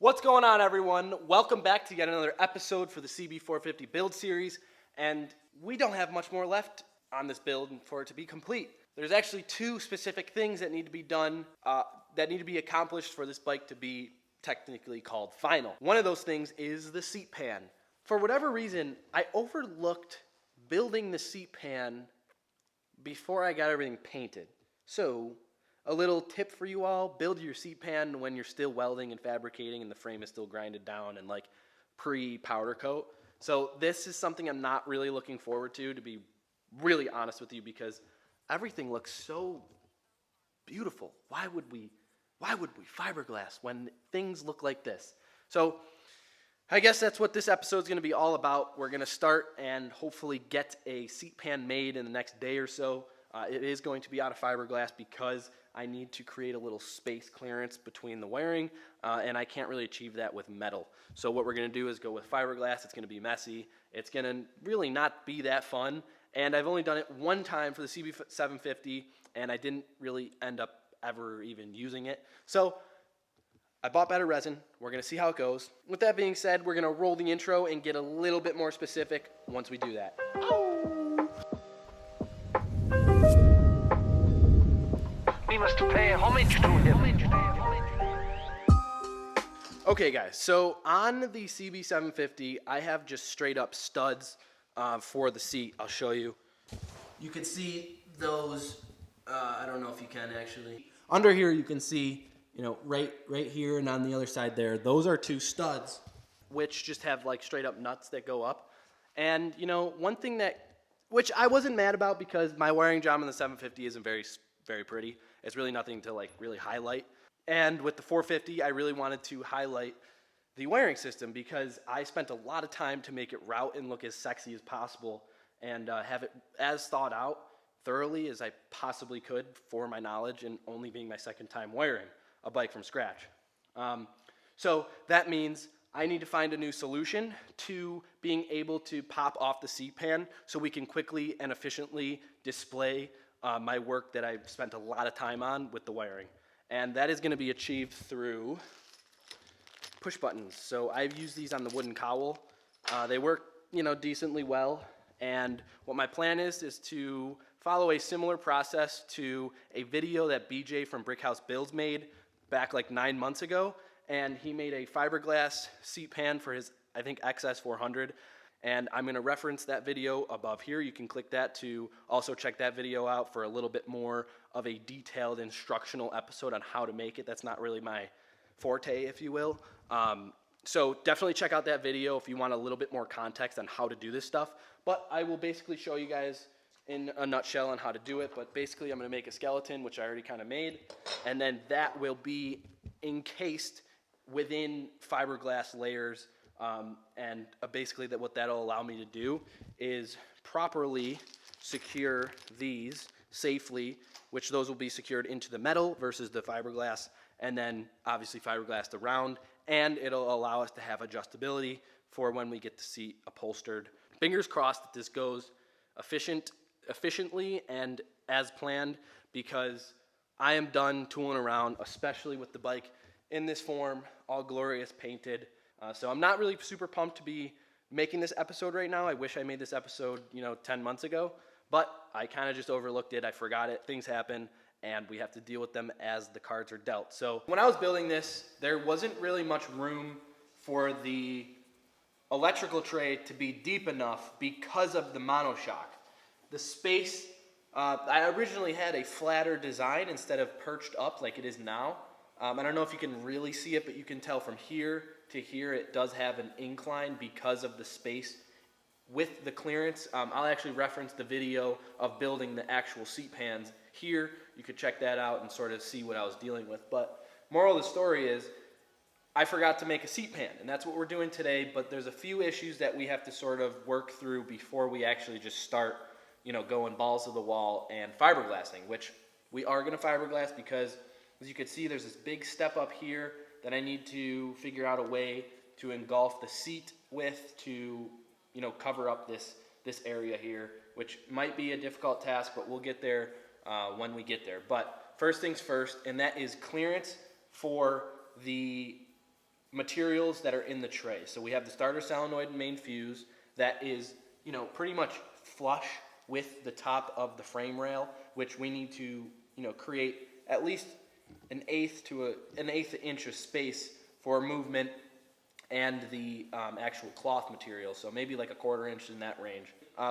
What's going on, everyone? Welcome back to yet another episode for the CB450 build series, and we don't have much more left on this build for it to be complete. There's actually two specific things that need to be done, that need to be accomplished for this bike to be technically called final. One of those things is the seat pan. For whatever reason, I overlooked building the seat pan before I got everything painted. So, a little tip for you all: build your seat pan when you're still welding and fabricating and the frame is still grinded down and like pre-powder coat. So this is something I'm not really looking forward to be really honest with you, because everything looks so beautiful. Why would we fiberglass when things look like this? So I guess that's what this episode is going to be all about. We're going to start and hopefully get a seat pan made in the next day or so. It is going to be out of fiberglass because I need to create a little space clearance between the wiring, and I can't really achieve that with metal. So what we're going to do is go with fiberglass. It's going to be messy. It's going to really not be that fun, and I've only done it one time for the CB750, and I didn't really end up ever even using it. So I bought better resin. We're going to see how it goes. With that being said, we're going to roll the intro and get a little bit more specific once we do that. We must pay homage to him. Okay guys, so on the CB750, I have just straight up studs for the seat. I'll show you. You can see those, I don't know if you can actually. Under here you can see, right here and on the other side there, those are two studs, which just have like straight up nuts that go up. And one thing which I wasn't mad about, because my wiring job on the 750 isn't very pretty. It's really nothing to like really highlight. And with the 450, I really wanted to highlight the wiring system because I spent a lot of time to make it route and look as sexy as possible and have it as thought out thoroughly as I possibly could for my knowledge, and only being my second time wiring a bike from scratch. So that means I need to find a new solution to being able to pop off the seat pan so we can quickly and efficiently display my work that I've spent a lot of time on with the wiring. And that is going to be achieved through push buttons. So I've used these on the wooden cowl. They work, decently well. And what my plan is to follow a similar process to a video that BJ from Brickhouse Builds made back like 9 months ago. And he made a fiberglass seat pan for his, I think, XS400. And I'm going to reference that video above here. You can click that to also check that video out for a little bit more of a detailed instructional episode on how to make it. That's not really my forte, if you will. So definitely check out that video if you want a little bit more context on how to do this stuff. But I will basically show you guys in a nutshell on how to do it. But basically I'm going to make a skeleton, which I already kind of made. And then that will be encased within fiberglass layers. And basically what that'll allow me to do is properly secure these safely, which those will be secured into the metal versus the fiberglass, and then obviously fiberglassed around, and it'll allow us to have adjustability for when we get the seat upholstered. Fingers crossed that this goes efficiently and as planned, because I am done tooling around, especially with the bike in this form, all glorious painted. So I'm not really super pumped to be making this episode right now. I wish I made this episode, 10 months ago, but I kind of just overlooked it. I forgot it. Things happen, and we have to deal with them as the cards are dealt. So when I was building this, there wasn't really much room for the electrical tray to be deep enough because of the monoshock. The space, I originally had a flatter design instead of perched up like it is now. I don't know if you can really see it, but you can tell from here to here it does have an incline because of the space with the clearance. I'll actually reference the video of building the actual seat pans here. You could check that out and sort of see what I was dealing with. But moral of the story is I forgot to make a seat pan, and that's what we're doing today. But there's a few issues that we have to sort of work through before we actually just start, going balls to the wall and fiberglassing, which we are going to fiberglass because, as you can see, there's this big step up here that I need to figure out a way to engulf the seat with to, cover up this area here, which might be a difficult task, but we'll get there when we get there. But first things first, and that is clearance for the materials that are in the tray. So we have the starter solenoid and main fuse that is, pretty much flush with the top of the frame rail, which we need to, create at least an eighth inch of space for movement and the actual cloth material. So maybe like a 1/4 inch in that range.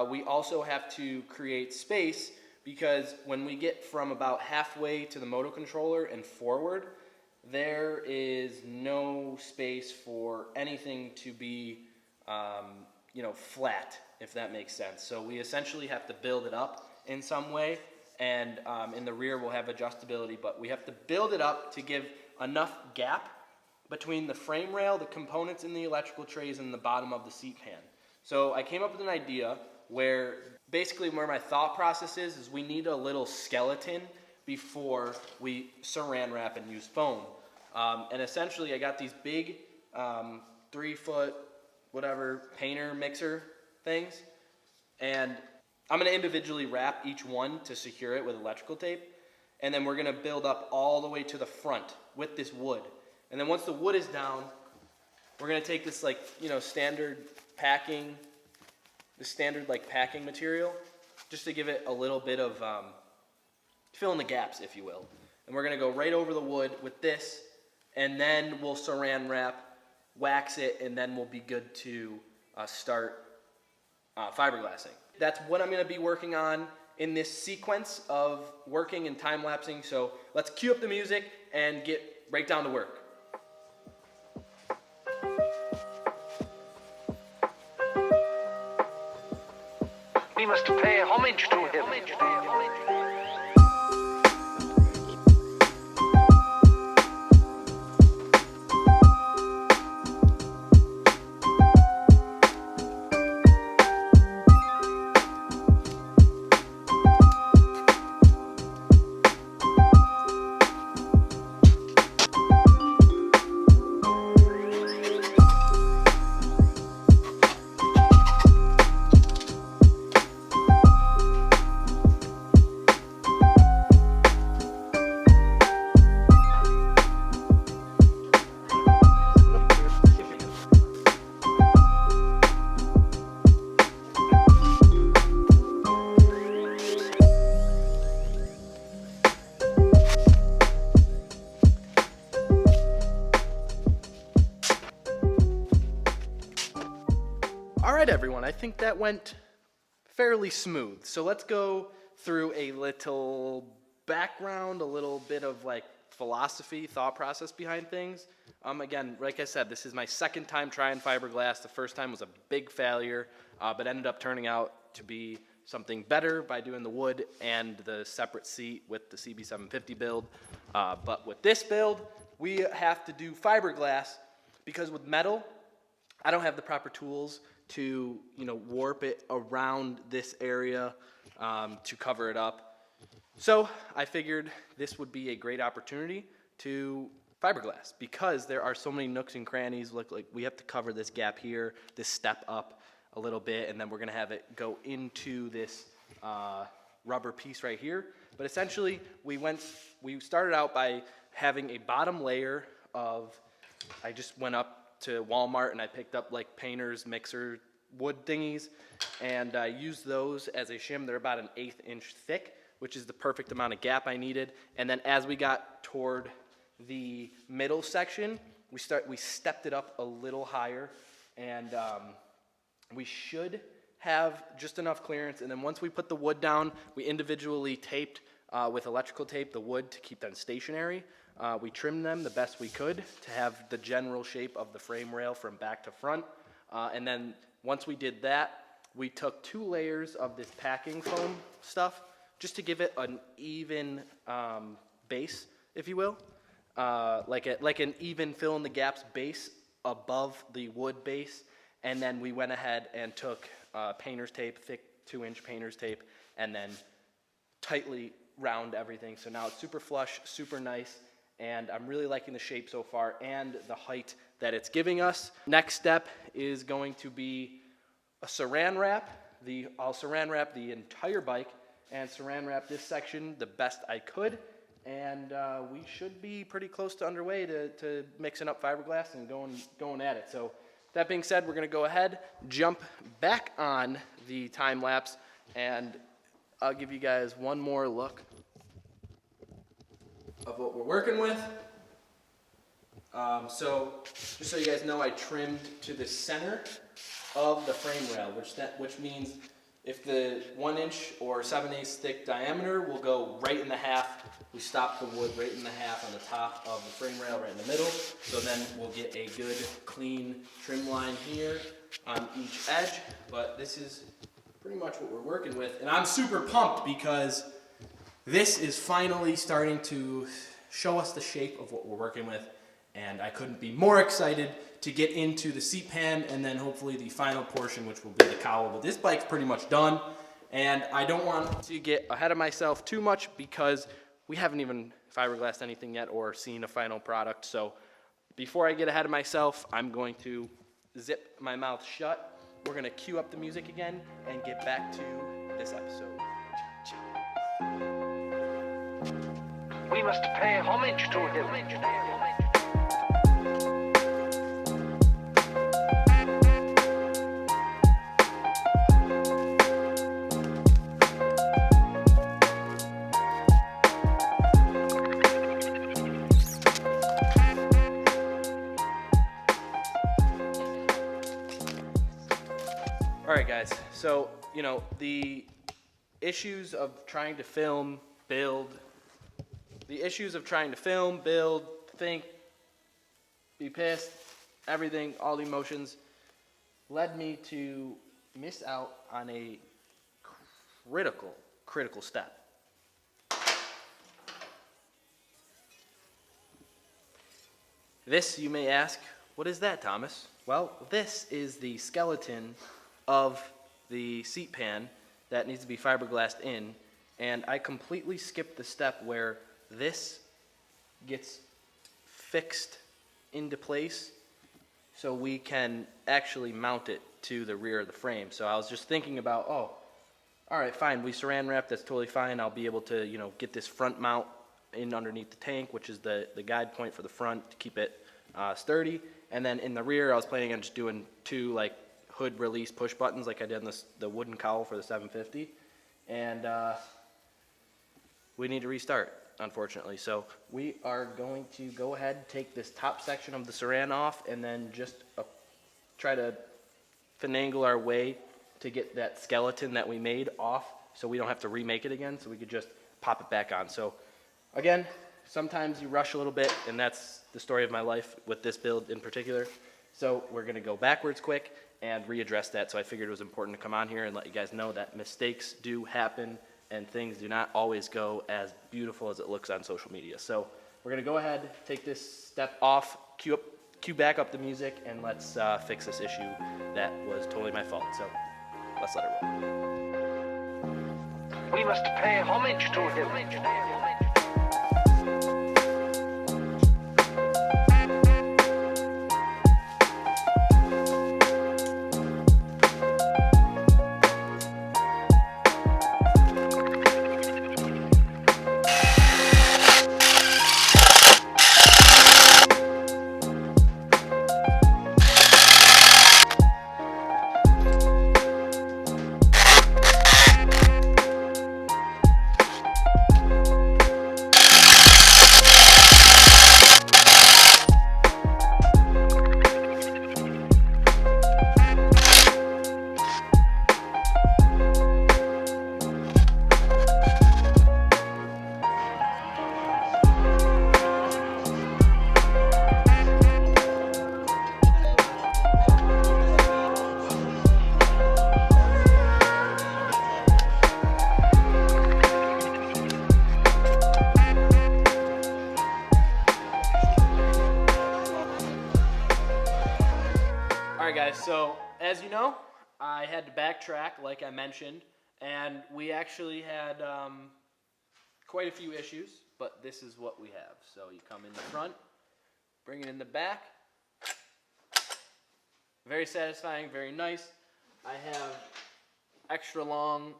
We also have to create space because when we get from about halfway to the motor controller and forward, there is no space for anything to be, flat, if that makes sense. So we essentially have to build it up in some way, and in the rear we'll have adjustability, but we have to build it up to give enough gap between the frame rail, the components in the electrical trays, and the bottom of the seat pan. So I came up with an idea where basically where my thought process is we need a little skeleton before we saran wrap and use foam. And essentially I got these big 3-foot whatever painter mixer things, and I'm going to individually wrap each one to secure it with electrical tape, and then we're going to build up all the way to the front with this wood. And then once the wood is down, we're going to take this standard packing material, just to give it a little bit of fill in the gaps, if you will. And we're going to go right over the wood with this, and then we'll saran wrap, wax it, and then we'll be good to start fiberglassing. That's what I'm going to be working on in this sequence of working and time-lapsing. So let's cue up the music and get right down to work. We must pay homage to him. All right, everyone, I think that went fairly smooth. So let's go through a little background, a little bit of philosophy, thought process behind things. Again, like I said, this is my second time trying fiberglass. The first time was a big failure, but ended up turning out to be something better by doing the wood and the separate seat with the CB750 build. But with this build, we have to do fiberglass because with metal, I don't have the proper tools to warp it around this area to cover it up. So I figured this would be a great opportunity to fiberglass because there are so many nooks and crannies. Look, like we have to cover this gap here, this step up a little bit, and then we're gonna have it go into this rubber piece right here. But essentially, we started out by having a bottom layer of, I just went up to Walmart and I picked up painters, mixer, wood thingies, and I used those as a shim. They're about an 1/8 inch thick, which is the perfect amount of gap I needed. And then as we got toward the middle section, we stepped it up a little higher, and we should have just enough clearance. And then once we put the wood down, we individually taped with electrical tape the wood to keep them stationary. We trimmed them the best we could to have the general shape of the frame rail from back to front. And then once we did that, we took 2 layers of this packing foam stuff just to give it an even base, if you will. Like an even fill in the gaps base above the wood base. And then we went ahead and took painter's tape, thick 2-inch painter's tape, and then tightly round everything. So now it's super flush, super nice. And I'm really liking the shape so far and the height that it's giving us. Next step is going to be a saran wrap. I'll saran wrap the entire bike and saran wrap this section the best I could. and we should be pretty close to underway to mixing up fiberglass and going at it. So that being said, we're going to go ahead, jump back on the time lapse, and I'll give you guys one more look of what we're working with. So just so you guys know, I trimmed to the center of the frame rail, which means if the 1-inch or 7/8 thick diameter will go right in the half. We stop the wood right in the half on the top of the frame rail, right in the middle. So then we'll get a good, clean trim line here on each edge. But this is pretty much what we're working with. And I'm super pumped because this is finally starting to show us the shape of what we're working with. And I couldn't be more excited to get into the seat pan and then hopefully the final portion, which will be the cowl. But this bike's pretty much done. And I don't want to get ahead of myself too much because we haven't even fiberglassed anything yet or seen a final product. So before I get ahead of myself, I'm going to zip my mouth shut. We're going to cue up the music again and get back to this episode. We must pay homage to him. Alright guys, so, the issues of trying to film, build, think, be pissed, everything, all the emotions, led me to miss out on a critical step. This, you may ask, what is that, Thomas? Well, this is the skeleton of the seat pan that needs to be fiberglassed in, and I completely skipped the step where this gets fixed into place so we can actually mount it to the rear of the frame. So I was just thinking about, all right, fine, we saran wrap, that's totally fine. I'll be able to, get this front mount in underneath the tank, which is the guide point for the front to keep it sturdy. And then in the rear, I was planning on just doing two hood release push buttons like I did on the wooden cowl for the 750. And we need to restart, unfortunately. So we are going to go ahead, take this top section of the saran off, and then just try to finagle our way to get that skeleton that we made off so we don't have to remake it again, so we could just pop it back on. So again, sometimes you rush a little bit, and that's the story of my life with this build in particular. So we're going to go backwards quick and readdress that. So I figured it was important to come on here and let you guys know that mistakes do happen and things do not always go as beautiful as it looks on social media. So we're going to go ahead, take this step off, cue back up the music, and let's fix this issue that was totally my fault. So let's let it roll. We must pay homage to him. Guys, so as you know, I had to backtrack like I mentioned, and we actually had quite a few issues, but this is what we have. So you come in the front, bring it in the back. Very satisfying, very nice. I have extra long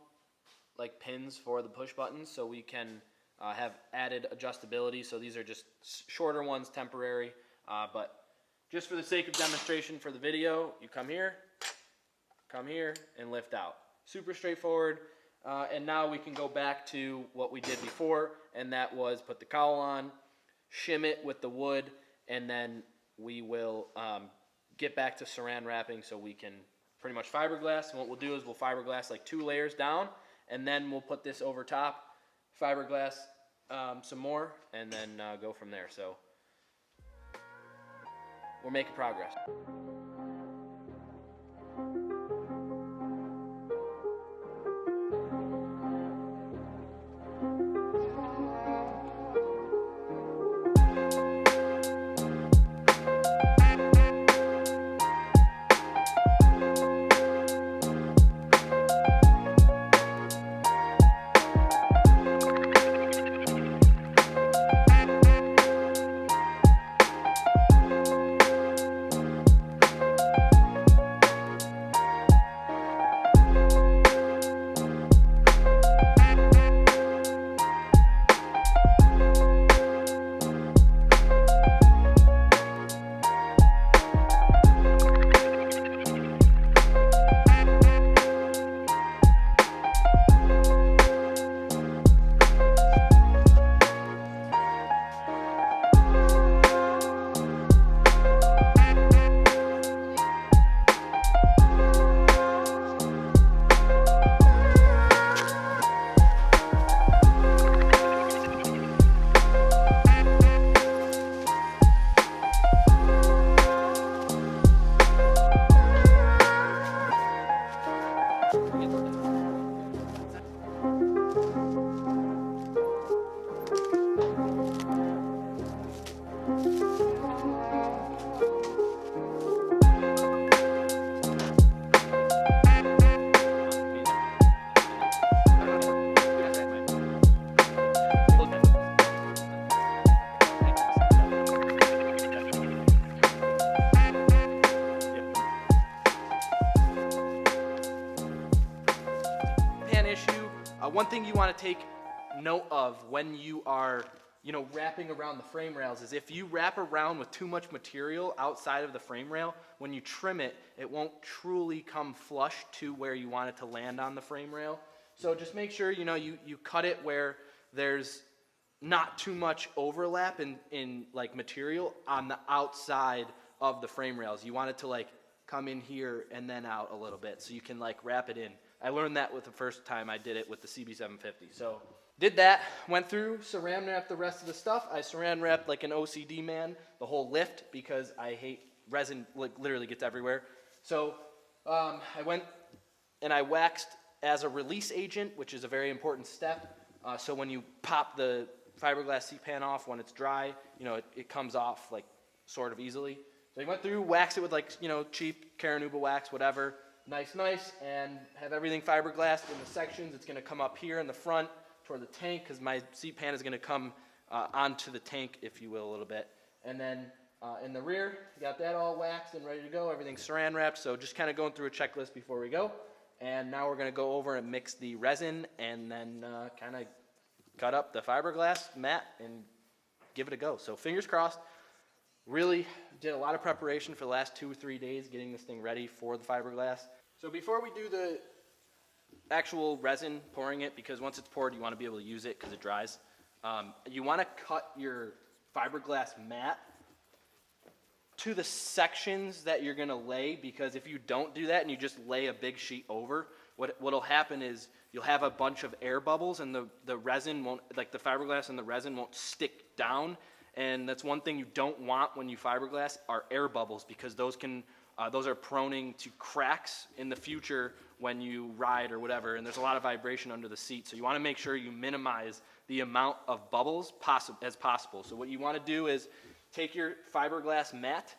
pins for the push buttons so we can have added adjustability, so these are just shorter ones, temporary, but just for the sake of demonstration for the video, you come here, and lift out. Super straightforward, and now we can go back to what we did before, and that was put the cowl on, shim it with the wood, and then we will get back to saran wrapping so we can pretty much fiberglass. And what we'll do is we'll fiberglass like 2 layers down, and then we'll put this over top, fiberglass some more, and then go from there. So we're making progress. One thing you want to take note of when you are, wrapping around the frame rails is if you wrap around with too much material outside of the frame rail, when you trim it, it won't truly come flush to where you want it to land on the frame rail. So just make sure, you cut it where there's not too much overlap in like material on the outside of the frame rails. You want it to like come in here and then out a little bit so you can like wrap it in. I learned that with the first time I did it with the CB750. So did that, went through, saran wrapped the rest of the stuff. I saran wrapped like an OCD man, the whole lift, because I hate resin, like literally gets everywhere. So I went and I waxed as a release agent, which is a very important step. So when you pop the fiberglass seatpan off when it's dry, it comes off like sort of easily. So I went through, waxed it with like, cheap Caranuba wax, whatever. Nice, and have everything fiberglassed in the sections. It's going to come up here in the front toward the tank because my seat pan is going to come onto the tank, if you will, a little bit. And then in the rear, got that all waxed and ready to go. Everything's saran wrapped, so just kind of going through a checklist before we go. And now we're going to go over and mix the resin and then kind of cut up the fiberglass mat and give it a go. So fingers crossed. Really did a lot of preparation for the last 2 or 3 days getting this thing ready for the fiberglass. So before we do the actual resin, pouring it, because once it's poured you want to be able to use it because it dries, you want to cut your fiberglass mat to the sections that you're going to lay, because if you don't do that and you just lay a big sheet over, what'll happen is you'll have a bunch of air bubbles and the resin won't, like the fiberglass and the resin won't stick down. And that's one thing you don't want when you fiberglass are air bubbles, because those are proning to cracks in the future when you ride or whatever, and there's a lot of vibration under the seat. So you want to make sure you minimize the amount of bubbles as possible. So what you want to do is take your fiberglass mat,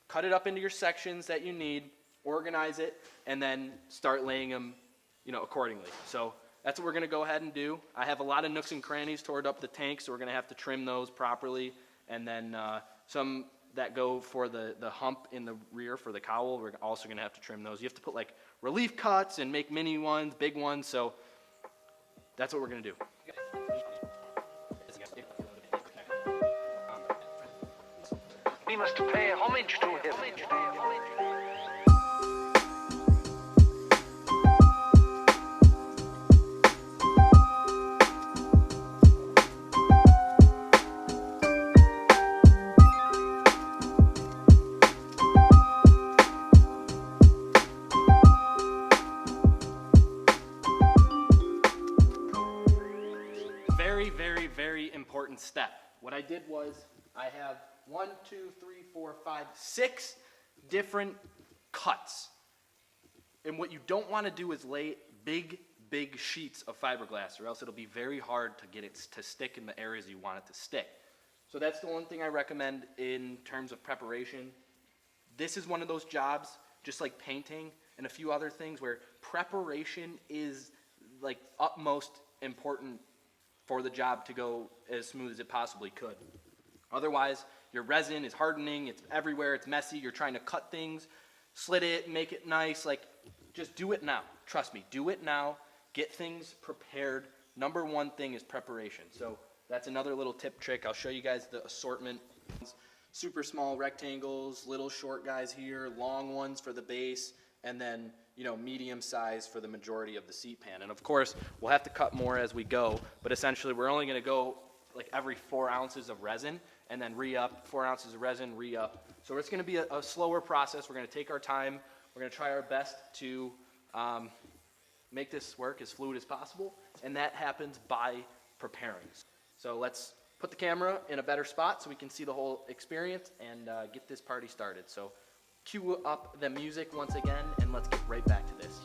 cut it up into your sections that you need, organize it, and then start laying them, accordingly. So that's what we're going to go ahead and do. I have a lot of nooks and crannies toward up the tank, so we're going to have to trim those properly. And then some that go for the hump in the rear for the cowl, we're also going to have to trim those. You have to put like relief cuts and make mini ones, big ones, so that's what we're going to do. We must pay homage to him. Very, very, very important step. What I did was I have 6 different cuts. And what you don't want to do is lay big, big sheets of fiberglass, or else it'll be very hard to get it to stick in the areas you want it to stick. So that's the one thing I recommend in terms of preparation. This is one of those jobs, just like painting and a few other things, where preparation is like utmost important for the job to go as smooth as it possibly could. Otherwise, your resin is hardening, it's everywhere, it's messy, you're trying to cut things, slit it, make it nice, like, just do it now. Trust me, do it now, get things prepared. Number one thing is preparation. So that's another little tip trick. I'll show you guys the assortment. Super small rectangles, little short guys here, long ones for the base, and then, you know, medium size for the majority of the seat pan. And of course, we'll have to cut more as we go, but essentially we're only gonna go like every 4 ounces of resin and then re-up, 4 ounces of resin, re-up. So it's gonna be a slower process. We're gonna take our time. We're gonna try our best to make this work as fluid as possible, and that happens by preparing. So let's put the camera in a better spot so we can see the whole experience and get this party started. So cue up the music once again, and let's get right back to this.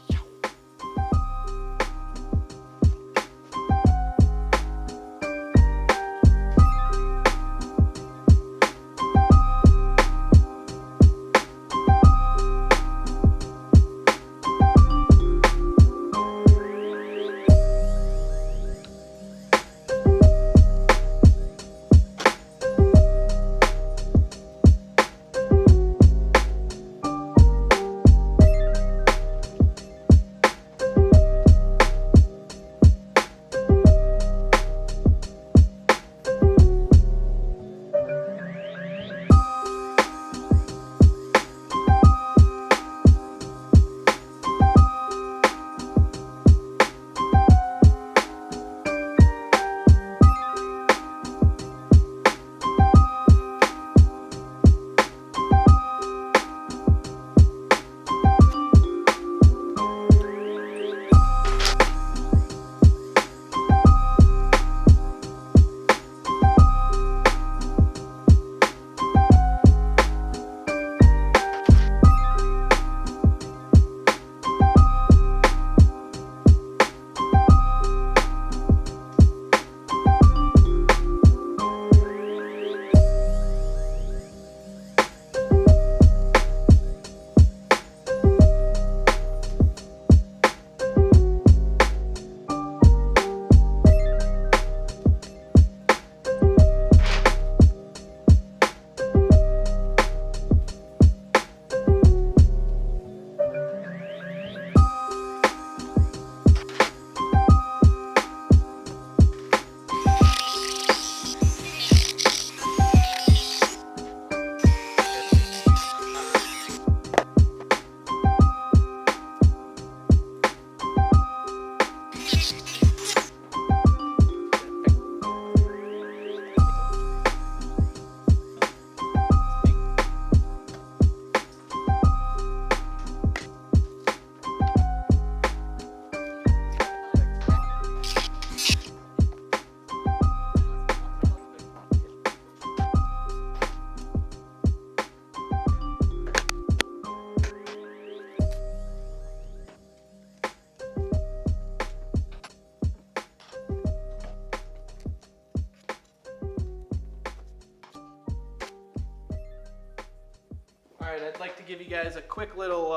Alright, I'd like to give you guys a quick little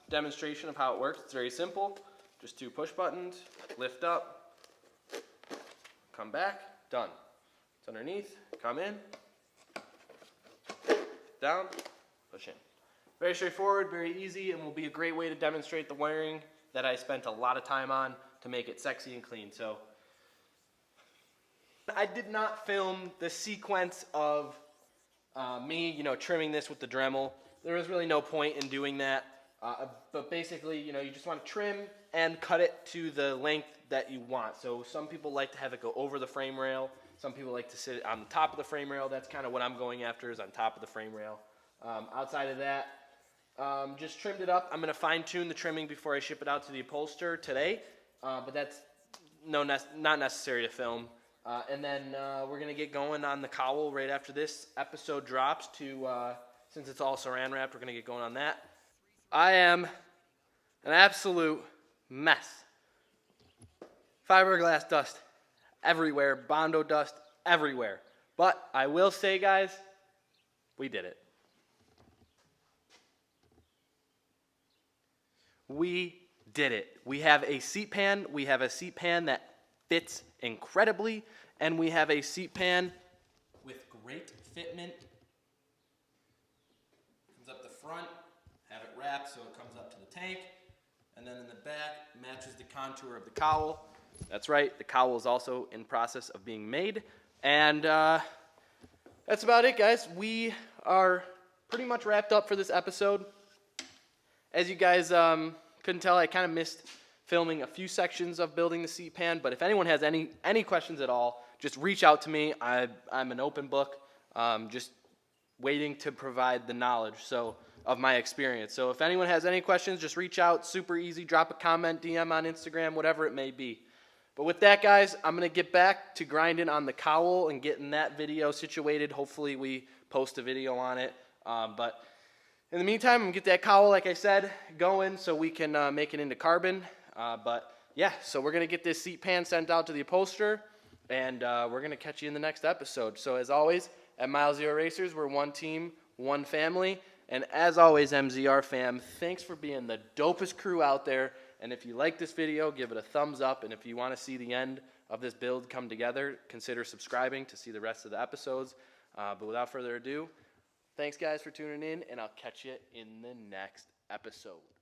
demonstration of how it works. It's very simple. Just 2 push buttons, lift up, come back, done. It's underneath, come in, down, push in. Very straightforward, very easy, and will be a great way to demonstrate the wiring that I spent a lot of time on to make it sexy and clean. So I did not film the sequence of me, trimming this with the Dremel. There is really no point in doing that. But basically, you just want to trim and cut it to the length that you want. So some people like to have it go over the frame rail. Some people like to sit on the top of the frame rail. That's kind of what I'm going after, is on top of the frame rail. Outside of that, just trimmed it up. I'm going to fine tune the trimming before I ship it out to the upholsterer today. But that's not necessary to film. And then we're going to get going on the cowl right after this episode drops since it's all saran wrapped, we're going to get going on that. I am an absolute mess. Fiberglass dust everywhere, Bondo dust everywhere. But I will say, guys, we did it. We did it. We have a seat pan. We have a seat pan that fits incredibly, and we have a seat pan with great fitment. Comes up the front, have it wrapped so it comes up to the tank, and then in the back matches the contour of the cowl. That's right, the cowl is also in process of being made, and that's about it, guys. We are pretty much wrapped up for this episode. As you guys couldn't tell, I kind of missed filming a few sections of building the seat pan, but if anyone has any questions at all, just reach out to me. I'm an open book, just waiting to provide the knowledge of my experience. So if anyone has any questions, just reach out. Super easy. Drop a comment, DM on Instagram, whatever it may be. But with that, guys, I'm going to get back to grinding on the cowl and getting that video situated. Hopefully we post a video on it. But in the meantime, I'm going to get that cowl, like I said, going so we can make it into carbon. But yeah, so we're going to get this seat pan sent out to the upholsterer, and we're going to catch you in the next episode. So as always, at Milezero Racers, we're one team, one family. And as always, MZR fam, thanks for being the dopest crew out there. And if you like this video, give it a thumbs up. And if you want to see the end of this build come together, consider subscribing to see the rest of the episodes. But without further ado, thanks guys for tuning in, and I'll catch you in the next episode.